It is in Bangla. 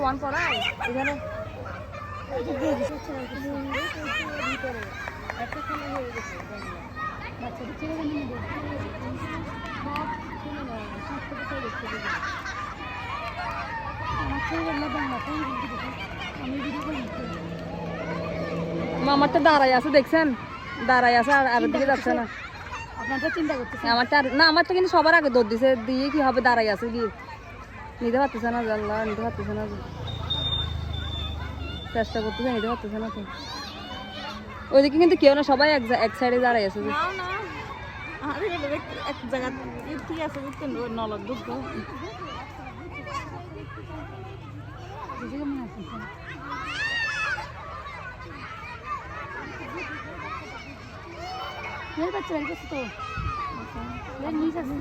ওয়ান পড়ায় এখানে একটা খেলা হয়ে গেছে বাচ্চাদের ছেলে আমার তো দাঁড়াই আছে দেখছেন দাঁড়াই আছে আর দিকে যাচ্ছে না আপনারটা চিন্তা করতেছে আমারটা না আমার তো কিন্তু সবার আগে দৌড় দিছে দিয়ে কি হবে দাঁড়াই আছে গিয়ে নিতে পারতেছে না আল্লাহ নিতে পারতেছে না চেষ্টা করতেছে নিতে পারতেছে না তো ওইদিকে কিন্তু কেউ না সবাই এক সাইডে দাঁড়াই আছে এক জায়গা ঠিক আছে বুঝছেন নলক দুঃখ বাচ্চা তো নিজ আছে